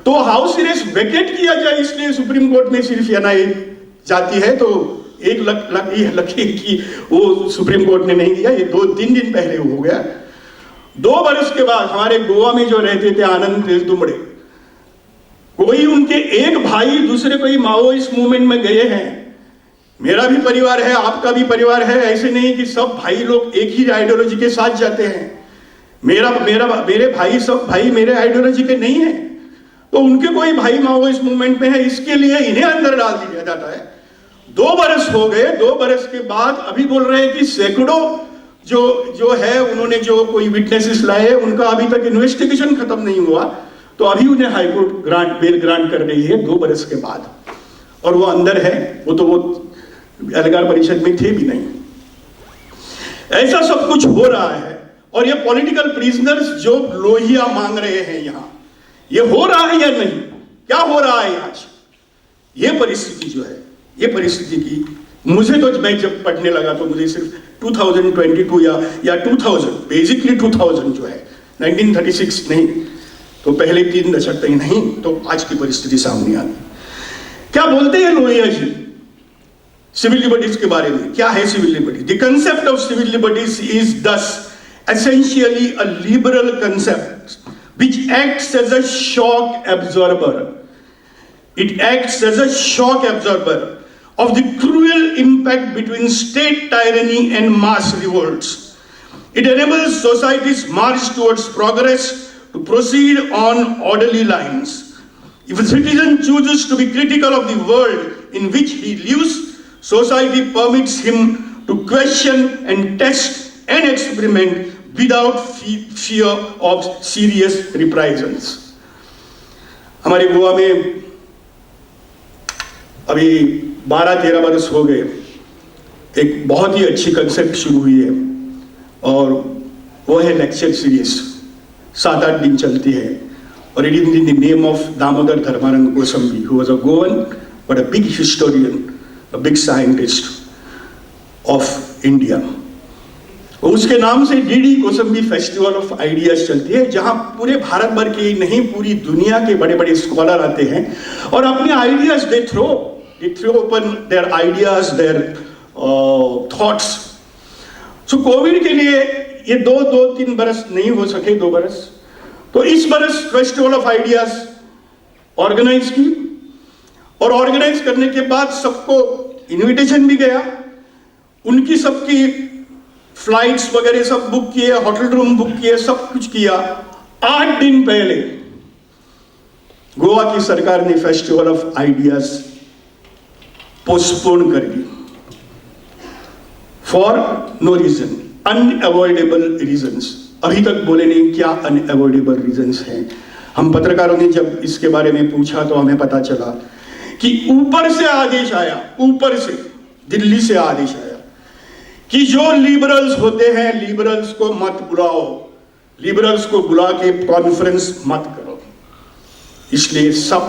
तो हाउस अरेस्ट वेकेट किया जाए इसलिए सुप्रीम कोर्ट में सिर्फ एनआईए जाती है। तो एक लकी की वो सुप्रीम कोर्ट ने नहीं दिया, ये 2-3 दिन पहले हो गया। 2 बरस के बाद हमारे गोवा में जो रहते थे आनंद दुमड़े, कोई उनके एक भाई दूसरे कोई माओइस्ट मूवमेंट में गए हैं। मेरा भी परिवार है, आपका भी परिवार है, ऐसे नहीं कि सब भाई लोग एक ही आइडियोलॉजी के साथ जाते हैं। मेरे भाई सब भाई मेरे आइडियोलॉजी के नहीं है। तो उनके कोई भाई माओइस्ट मूवमेंट में है, इसके लिए इन्हें अंदर डाल दिया जाता है। 2 बरस हो गए, 2 बरस के बाद अभी बोल रहे हैं कि सैकड़ों जो है उन्होंने जो कोई विटनेसेस लाए, उनका अभी तक इन्वेस्टिगेशन खत्म नहीं हुआ। तो अभी उन्हें हाईकोर्ट बेल ग्रांट कर रही है 2 बरस के बाद, और वो अंदर है। वो एल्गार परिषद में थे भी नहीं। ऐसा सब कुछ हो रहा है। और ये पॉलिटिकल प्रिजनर्स जो लोहिया मांग रहे हैं यहां, ये हो रहा है या नहीं? क्या हो रहा है आज? ये परिस्थिति जो है, ये परिस्थिति की मुझे तो, मैं जब पढ़ने लगा तो मुझे सिर्फ 2022 या 2000, बेसिकली 2000 जो है, 1936 नहीं तो पहले 3 दशक तक नहीं, तो आज की परिस्थिति सामने आ गई। क्या बोलते हैं लोहिया जी सिविल लिबर्टीज के बारे में? क्या है civil liberty? The concept of civil liberties is thus essentially a liberal concept which acts as a shock absorber. It acts as a shock absorber of the cruel impact between state tyranny and mass revolts. It enables society's march towards progress to proceed on orderly lines. If a citizen chooses to be critical of the world in which he lives, society permits him to question and test and experiment without fear of serious reprisals. हमारे गोवा में अभी 12-13 बरस हो गए, एक बहुत ही अच्छी concept शुरू हुई है, और वो है लेक्चर सीरीज। 7-8 दिन चलती है, और it is in the name of Damodar Dharmanand Goswami, who was a Goan but a big historian, a big scientist of India. उसके नाम से DD Kosambi festival of ideas चलती है, जहां पूरे भारत भर के नहीं, पूरी दुनिया के बड़े बड़े स्कॉलर आते हैं और अपने ideas they throw open their ideas, their thoughts. So Covid के लिए ये 2-3 बरस नहीं हो सके, 2 बरस, तो इस बरस फेस्टिवल ऑफ आइडियाज ऑर्गेनाइज की, और ऑर्गेनाइज करने के बाद सबको इनविटेशन भी गया, उनकी सबकी फ्लाइट्स वगैरह सब बुक किए, होटल रूम बुक किए, सब कुछ किया। 8 दिन पहले गोवा की सरकार ने फेस्टिवल ऑफ आइडियाज पोस्टपोन कर दी, for no reason, unavoidable reasons. अभी तक बोले नहीं क्या अनअवॉइडेबल रीजंस हैं। हम पत्रकारों ने जब इसके बारे में पूछा तो हमें पता चला कि ऊपर से आदेश आया, ऊपर से दिल्ली से आदेश आया कि जो लिबरल्स होते हैं लिबरल्स को मत बुलाओ, लिबरल्स को बुला के कॉन्फ्रेंस मत करो। इसलिए सब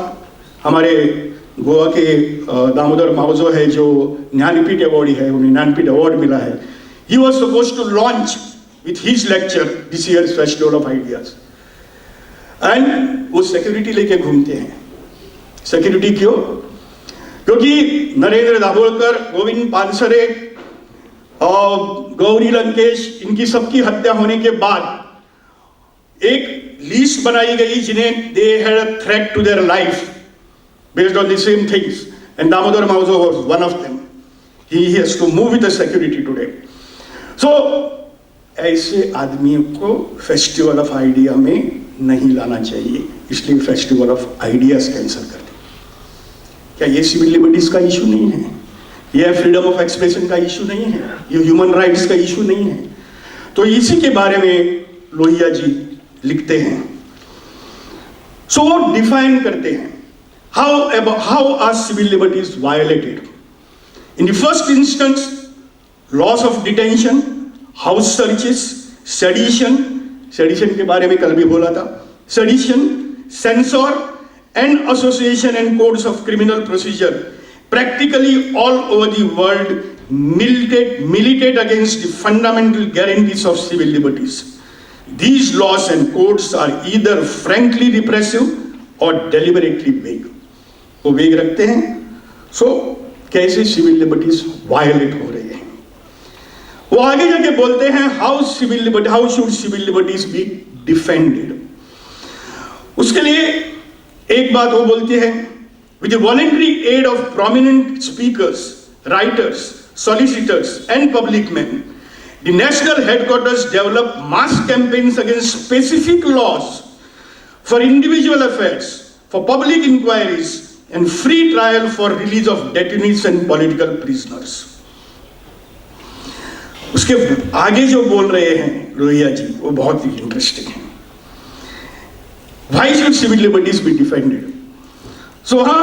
हमारे गोवा के दामोदर मावजो है जो ज्ञानपीठ अवार्ड है, उन्हें ज्ञानपीठ अवार्ड मिला है। He was suppose to launch with his lecture this year's festival of ideas and वो सिक्योरिटी लेके घूमते हैं। सिक्योरिटी क्यों? क्योंकि नरेंद्र दाभोलकर, गोविंद पानसरे और गौरी लंकेश, इनकी सबकी हत्या होने के बाद एक लिस्ट बनाई गई जिन्हें they had a threat to their life based on the same things, and Damodar Mauzo was one of them. He has to move with the security today. So ऐसे आदमियों को फेस्टिवल ऑफ आइडिया में नहीं लाना चाहिए, इसलिए festival of ideas cancel कर दिया। क्या ये सिविल लिबर्टीज का इशू नहीं है? ये फ्रीडम ऑफ एक्सप्रेशन का इशू नहीं है? ये ह्यूमन राइट्स का इशू नहीं है? तो इसी के बारे में लोहिया जी लिखते हैं। सो वो डिफाइन करते हैं how are civil liberties violated. In the first instance, loss of detention, house searches, sedition के बारे में कल भी बोला था, sedition, censor and association and codes of criminal procedure practically all over the world militate against the fundamental guarantees of civil liberties. These laws and codes are either frankly repressive or deliberately vague. वो वेग रखते हैं। सो कैसे civil liberties violet हो रही है? वो आगे जाके बोलते हैं how should civil liberties be defended. उसके लिए एक बात वो बोलती है, with the voluntary aid of prominent speakers, writers, solicitors and public man, the national headquarters develop mass campaigns against specific laws for individual affairs, for public enquiries and free trial for release of detainees and political prisoners. उसके आगे जो बोल रहे हैं लोहिया जी वो बहुत ही interesting है। Why should civil liberties be defended? So हाँ,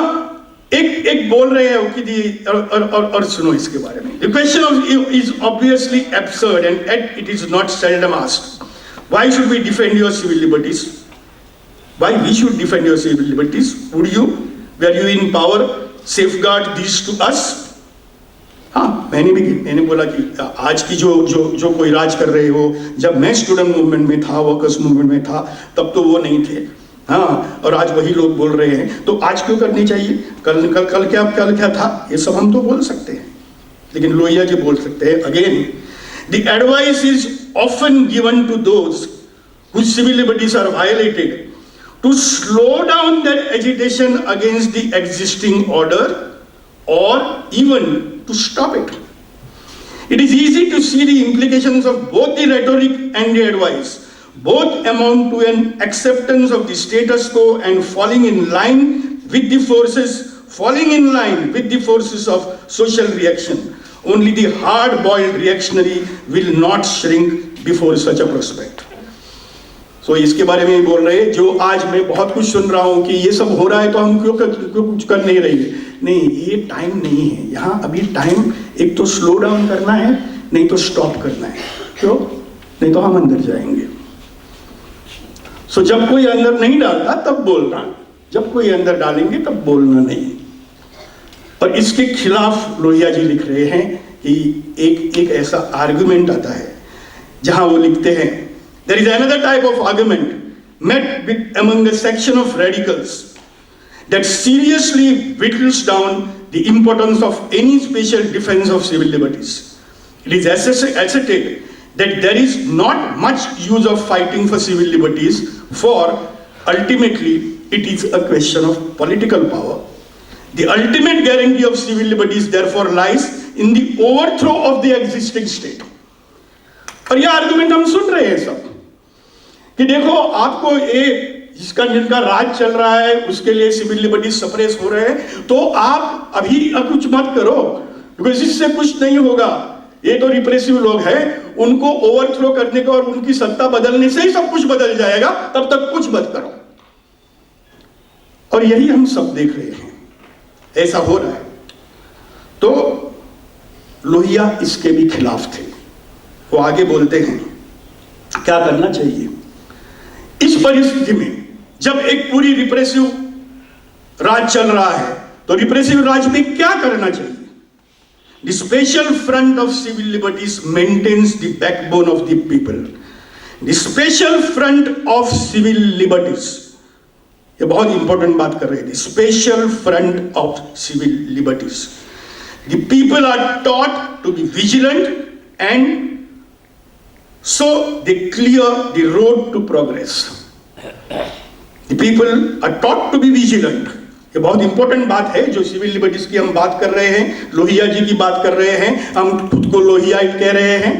एक बोल रहे हैं कि और सुनो इसके बारे में। The question is obviously absurd and yet it is not seldom asked. Why should we defend your civil liberties? Why we should defend your civil liberties? Would you? Were you in power, safeguard these to us? हाँ, मैंने बोला कि आज की जो कोई राज कर रहे हो, जब मैं स्टूडेंट मूवमेंट में था, वर्कर्स मूवमेंट में था, तब तो वो नहीं थे। हाँ, और आज वही लोग बोल रहे हैं, तो आज क्यों करनी चाहिए? कल क्या था, ये सब हम तो बोल सकते हैं, लेकिन लोहिया जी बोल सकते हैं again, the advice is often given to those whose civil liberties are violated to slow down their agitation against the existing order or even to stop it. It is easy to see the implications of both the rhetoric and the advice. Both amount to an acceptance of the status quo and falling in line with the forces of social reaction. Only the hard-boiled reactionary will not shrink before such a prospect. So इसके बारे में बोल रहे हैं, जो आज मैं बहुत कुछ सुन रहा हूँ कि ये सब हो रहा है तो हम क्यों कुछ कर नहीं रही है। नहीं, ये टाइम नहीं है। यहाँ अभी टाइम एक तो स्लो डाउन करना है, नहीं तो स्टॉप करना है। क्यों? नहीं तो हम अंदर जाएंगे। सो जब कोई अंदर नहीं डालता तब बोलना, जब कोई अंदर डालेंगे तब बोलना नहीं। पर इसके खिलाफ लोहिया जी लिख रहे हैं कि एक ऐसा आर्गुमेंट आता है जहां वो लिखते हैं, there is another type of argument met with among a section of radicals that seriously whittles down the importance of any special defense of civil liberties. It is asserted that there is not much use of fighting for civil liberties, for ultimately it is a question of political power. The ultimate guarantee of civil liberties therefore lies in the overthrow of the existing state. और यह argument हम सुन रहे हैं सब कि देखो आपको जिनका राज चल रहा है उसके लिए सिविल लिबर्टीज सप्रेस हो रहे हैं, तो आप अभी कुछ मत करो, बिकॉज इससे कुछ नहीं होगा। ये तो रिप्रेसिव लोग हैं, उनको ओवरथ्रो करने का और उनकी सत्ता बदलने से ही सब कुछ बदल जाएगा, तब तक कुछ मत करो। और यही हम सब देख रहे हैं, ऐसा हो रहा है। तो लोहिया इसके भी खिलाफ थे। वो आगे बोलते हैं क्या करना चाहिए इस परिस्थिति में, जब एक पूरी रिप्रेसिव राज चल रहा है, तो रिप्रेसिव राज में क्या करना चाहिए? The special front of civil liberties maintains the backbone of the people. The special front of civil liberties, ये बहुत इंपॉर्टेंट बात कर रहे हैं, the special front of civil liberties. The people are taught to be vigilant and so they clear the road to progress. The people are taught to be vigilant. ये बहुत important बात है जो सिविल लिबर्टीज की हम बात कर रहे हैं, लोहिया जी की बात कर रहे हैं, हम खुद को लोहियाइट कह रहे हैं,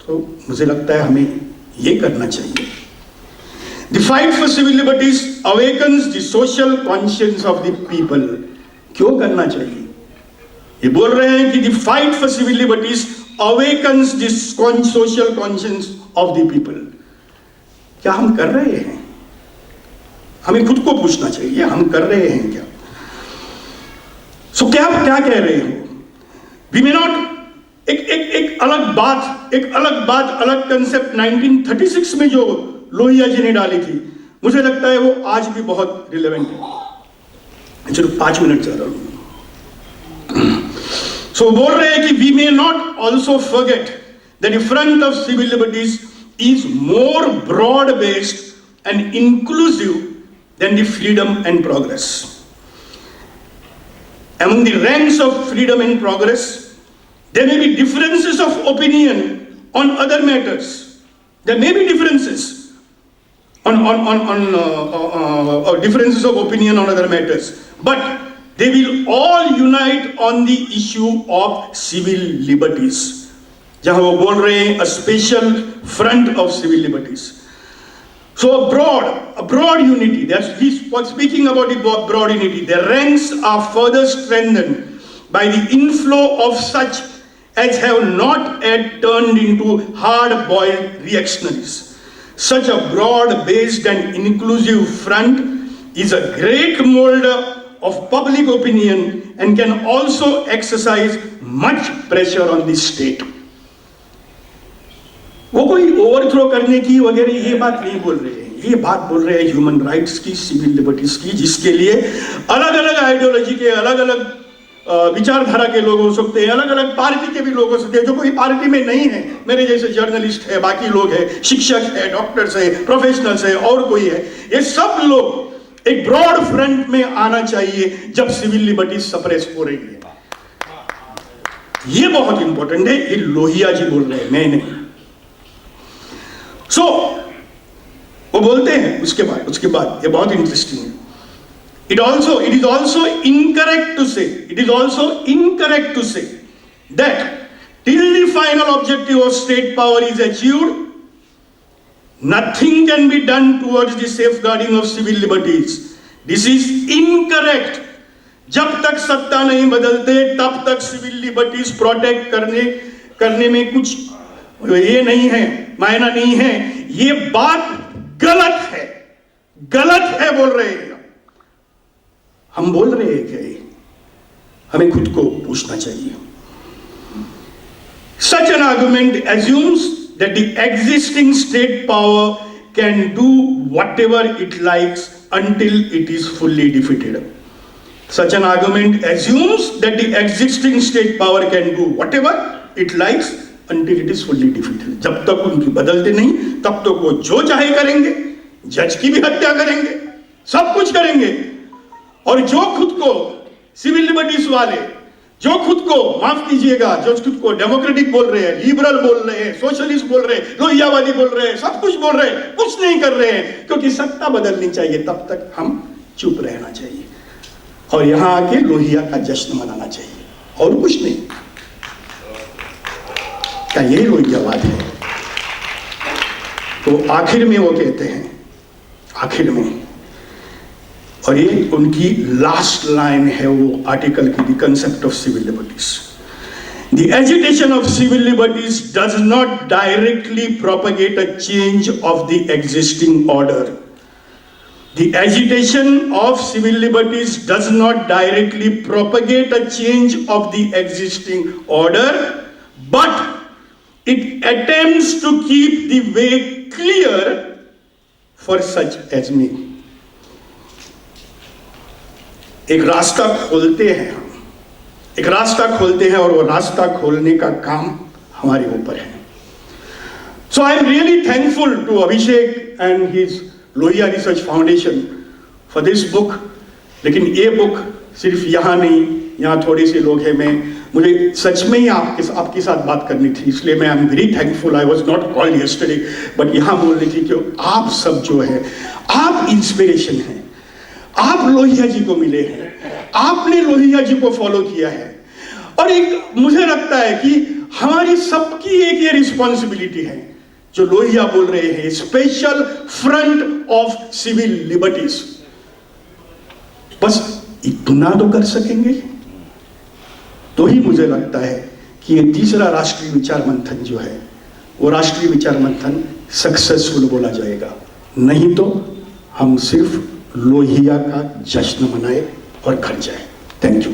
तो मुझे लगता है हमें ये करना चाहिए। The fight for civil liberties awakens the social conscience of the people. क्यों करना चाहिए? ये बोल रहे हैं कि the fight for civil liberties awakens the social conscience of the people. क्या हम कर रहे हैं? हमें खुद को पूछना चाहिए, हम कर रहे हैं क्या? सो क्या कह रहे हो? वी मे नॉट, एक अलग बात, अलग कंसेप्ट 1936 में जो लोहिया जी ने डाली थी, मुझे लगता है वो आज भी बहुत रिलेवेंट है। चलो 5 मिनट चल रहा हूं। सो बोल रहे हैं कि we may not also forget that the front of civil liberties is more broad based and inclusive than the freedom and progress. Among the ranks of freedom and progress, there may be differences of opinion on other matters. There may be differences differences of opinion on other matters, but they will all unite on the issue of civil liberties. जहां वो बोल रहे हैं a special front of civil liberties. So a broad unity, he's speaking about the broad unity. The ranks are further strengthened by the inflow of such as have not yet turned into hard-boiled reactionaries. Such a broad-based and inclusive front is a great molder of public opinion and can also exercise much pressure on the state. वो कोई overthrow करने की वगैरह ये बात नहीं बोल रहे हैं, ये बात बोल रहे हैं ह्यूमन राइट्स की, सिविल लिबर्टीज की, जिसके लिए अलग अलग आइडियोलॉजी के, अलग अलग विचारधारा के लोग हो सकते हैं, अलग अलग पार्टी के भी लोग हो सकते हैं, जो कोई पार्टी में नहीं है, मेरे जैसे जर्नलिस्ट है, बाकी लोग है, शिक्षक है, डॉक्टर्स है, प्रोफेशनल्स है, और कोई है, ये सब लोग एक ब्रॉड फ्रंट में आना चाहिए जब सिविल लिबर्टीज सप्रेस हो रही है। ये बहुत इंपॉर्टेंट है, ये लोहिया जी बोल रहे हैं, मैं नहीं। सो वो बोलते हैं उसके बाद ये बहुत इंटरेस्टिंग है। It is also incorrect to say that till the final objective of state power is achieved, nothing can be done towards the safeguarding of civil liberties. This is incorrect. जब तक सत्ता नहीं बदलते तब तक सिविल लिबर्टीज प्रोटेक्ट करने में कुछ ये नहीं है, मायना नहीं है। ये बात गलत है बोल रहे हैं हम बोल रहे हैं क्या? हमें खुद को पूछना चाहिए। Such an argument assumes that the existing state power can do whatever it likes until it is fully defeated. Such an argument assumes that the existing state power can do whatever it likes until it is fully defeated. जब तक उनकी बदलते नहीं तब तक वो जो चाहे करेंगे, जज की भी हत्या करेंगे, सब कुछ करेंगे। और जो खुद को सिविल लिबर्टीज वाले, जो खुद को माफ कीजिएगा, जो खुद को डेमोक्रेटिक बोल रहे हैं, लिबरल बोल रहे हैं, सोशलिस्ट बोल रहे हैं, लोहियावादी बोल रहे हैं, सब कुछ बोल रहे हैं, कुछ नहीं कर रहे हैं, क्योंकि सत्ता बदलनी चाहिए, तब तक हम चुप रहना चाहिए और यहां आके लोहिया का जश्न मनाना चाहिए, और कुछ नहीं। क्या यही लोहियावाद है? तो आखिर में वो कहते हैं, आखिर में, और ये उनकी लास्ट लाइन है वो आर्टिकल की, the concept of civil liberties. The agitation of civil liberties does not directly propagate a change of the existing order, The agitation of civil liberties does not directly propagate a change of the existing order, but it attempts to keep the way clear for such as me. एक रास्ता खोलते हैं हम, एक रास्ता खोलते हैं और वो रास्ता खोलने का काम हमारे ऊपर है. So I am really thankful to Abhishek and his Lohia research foundation for this book. लेकिन ये बुक सिर्फ यहाँ नहीं, यहाँ थोड़े से लोग हैं. मुझे सच में ही आपके साथ बात करनी थी, इसलिए मैं I am very thankful. I was not called yesterday, but यहाँ बोलनी थी कि आप सब जो है, आप इंस्पिरेशन हैं. आप लोहिया जी को मिले हैं, आपने लोहिया जी को फॉलो किया है. और एक मुझे लगता है कि हमारी सबकी एक ये रिस्पॉन्सिबिलिटी है जो लोहिया बोल रहे हैं, special front of civil liberties. बस इतना तो कर सकेंगे तो ही मुझे लगता है कि ये तीसरा राष्ट्रीय विचार मंथन जो है वो राष्ट्रीय विचार मंथन सक्सेसफुल बोला जाएगा. नहीं तो हम सिर्फ लोहिया का जश्न मनाए और घर जाए. Thank you.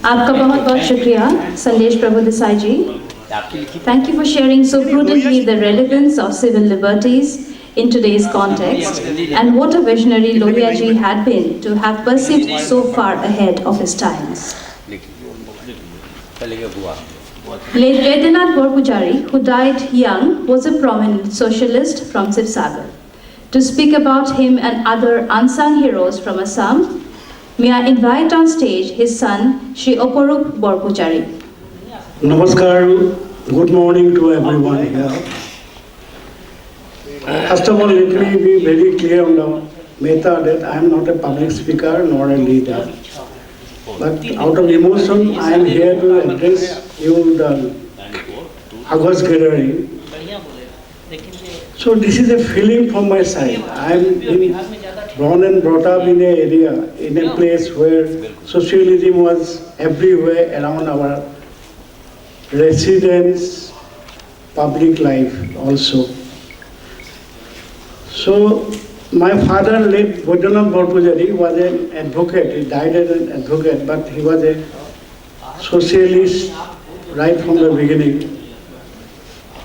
आपका बहुत बहुत शुक्रिया संदेश प्रभु देसाई जी. Thank you for sharing so prudently the relevance of civil liberties in today's context and what a visionary Lohia ji had been to have perceived so far ahead of his times. Late Vedanath Borpujari, who died young, was a prominent socialist from Sivsagar. To speak about him and other unsung heroes from Assam, may I invite on stage his son, Shri Oporup Borpujari. Namaskar, good morning to everyone here. First of all, let me be very clear on the matter that I am not a public speaker nor a leader. But out of emotion, I am here to address you the August gathering. So this is a feeling from my side. I am born and brought up in an area, in a place where socialism was everywhere around our residence, public life also. So my father, late Vedanath Borpujari, was an advocate. He died as an advocate, but he was a socialist right from the beginning.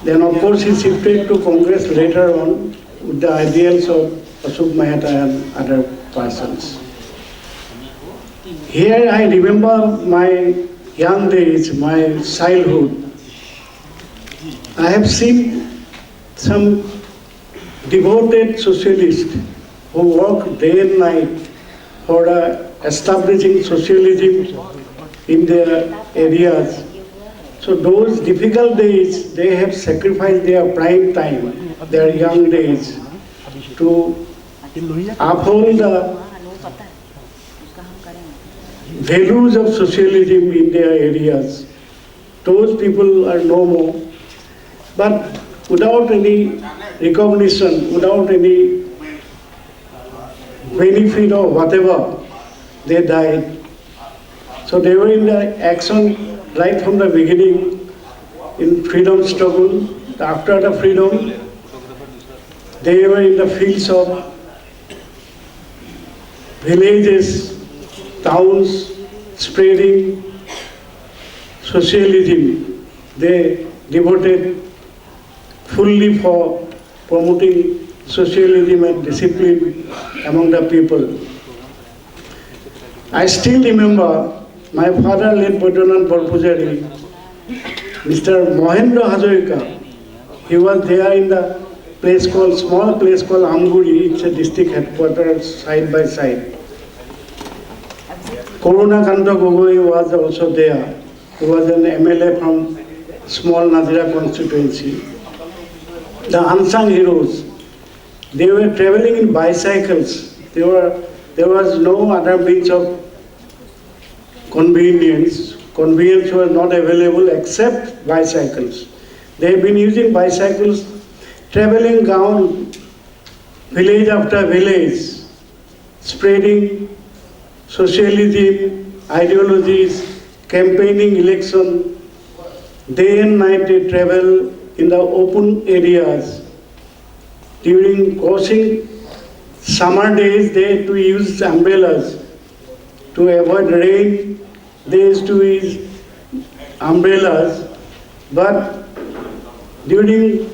Then of course he shifted to Congress later on with the ideals of Ashok Mehta and other persons. Here I remember my young days, my childhood. I have seen some devoted socialists who work day and night for establishing socialism in their areas. So those difficult days, they have sacrificed their prime time, their young days, to uphold the values of socialism in their areas. Those people are no more. But without any recognition, without any benefit or whatever, they died. So they were in the action right from the beginning in freedom struggle. After the freedom, they were in the fields of villages, towns, spreading socialism. They devoted fully for promoting socialism and discipline among the people. I still remember my father, late Vedanath Borpujari, Mr. Mohendra Hazarika. He was there in the small place called Amguri. It's a district headquarters side by side. Corona Kanta Gogoi was also there. He was an MLA from small Nazira constituency. The unsung heroes, they were traveling in bicycles. There was no other means of convenience. Convenience was not available except bicycles. They have been using bicycles, traveling down village after village, spreading socialism, ideologies, campaigning election Day and night they travel in the open areas. During crossing summer days, they had to use umbrellas to avoid rain. They used to use umbrellas, but during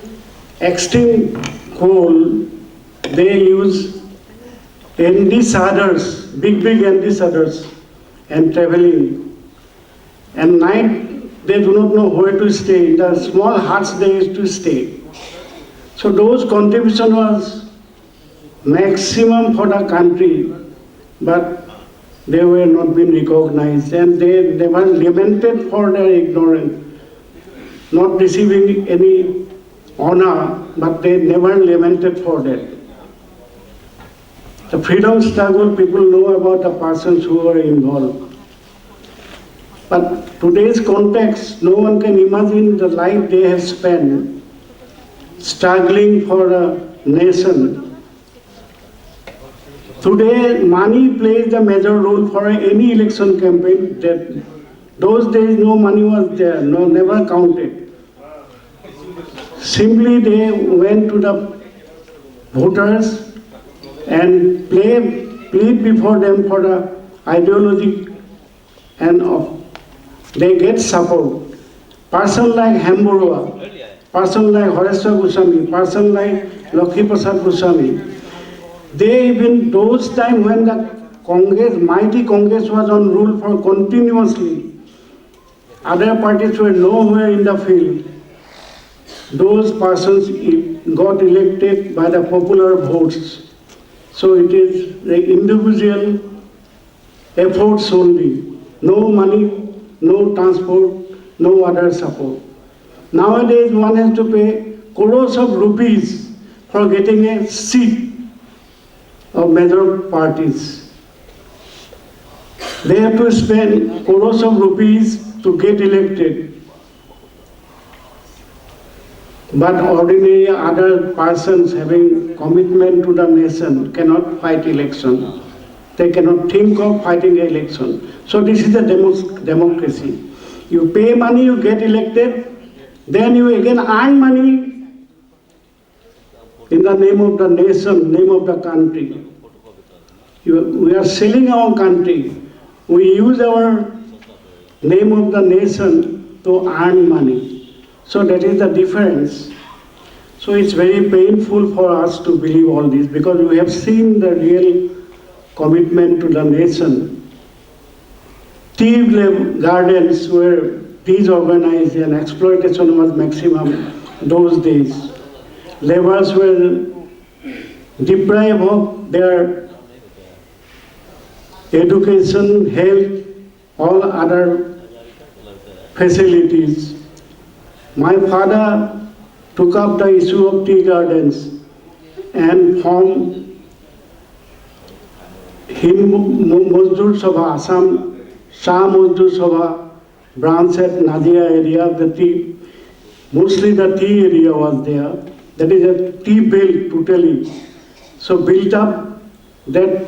extreme cold, they use ND sadars, big ND sadars, and traveling. And night, they do not know where to stay. In the small huts they used to stay. So those contribution was maximum for the country, but they were not being recognized, and they were lamented for their ignorance, not receiving any honor, but they never lamented for that. The freedom struggle, people know about the persons who were involved. But today's context, no one can imagine the life they have spent struggling for a nation. Today, money plays the major role for any election campaign. That those days, no money was there, no, never counted. Simply, they went to the voters and plead before them for the ideology, and they get support. Person like Hamburua, person like Horeswa Goswami, person like Lakshmi Prasad Goswami, they even those time when the Congress, mighty Congress was on rule for continuously, other parties were nowhere in the field. Those persons got elected by the popular votes. So it is the individual efforts only, no money, no transport, no other support. Nowadays one has to pay crores of rupees for getting a seat of major parties. They have to spend crores of rupees to get elected. But ordinary other persons having commitment to the nation cannot fight election. They cannot think of fighting an election. So this is the democracy. You pay money, you get elected, then you again earn money in the name of the nation, name of the country. We are selling our country. We use our name of the nation to earn money. So that is the difference. So it's very painful for us to believe all this, because we have seen the real commitment to the nation. Tea gardens were disorganized and exploitation was maximum those days. Laborers were deprived of their education, health, all other facilities. My father took up the issue of tea gardens and formed Mazdoor Sabha, Assam Shah Mazdoor Sabha branch at Nadia area of the tea. Mostly the tea area was there. That is a tea belt totally. So built up that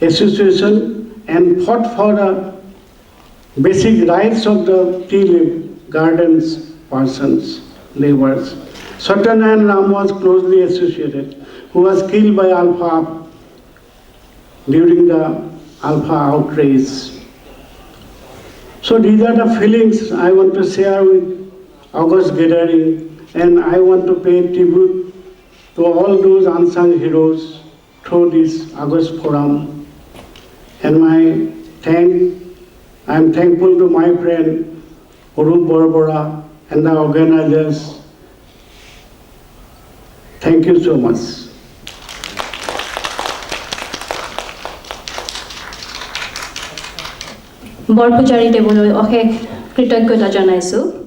association and fought for the basic rights of the tea gardens persons, laborers. Satyanarayan Ram was closely associated, who was killed by Alpha during the Alpha outrage. So these are the feelings I want to share with August gathering, and I want to pay tribute to all those unsung heroes through this August forum. And I am thankful to my friend Urup Borbora and the organizers. Thank you so much. Borpujari দেৱলৈ অশেষ কৃতজ্ঞতা জনাইছোঁ।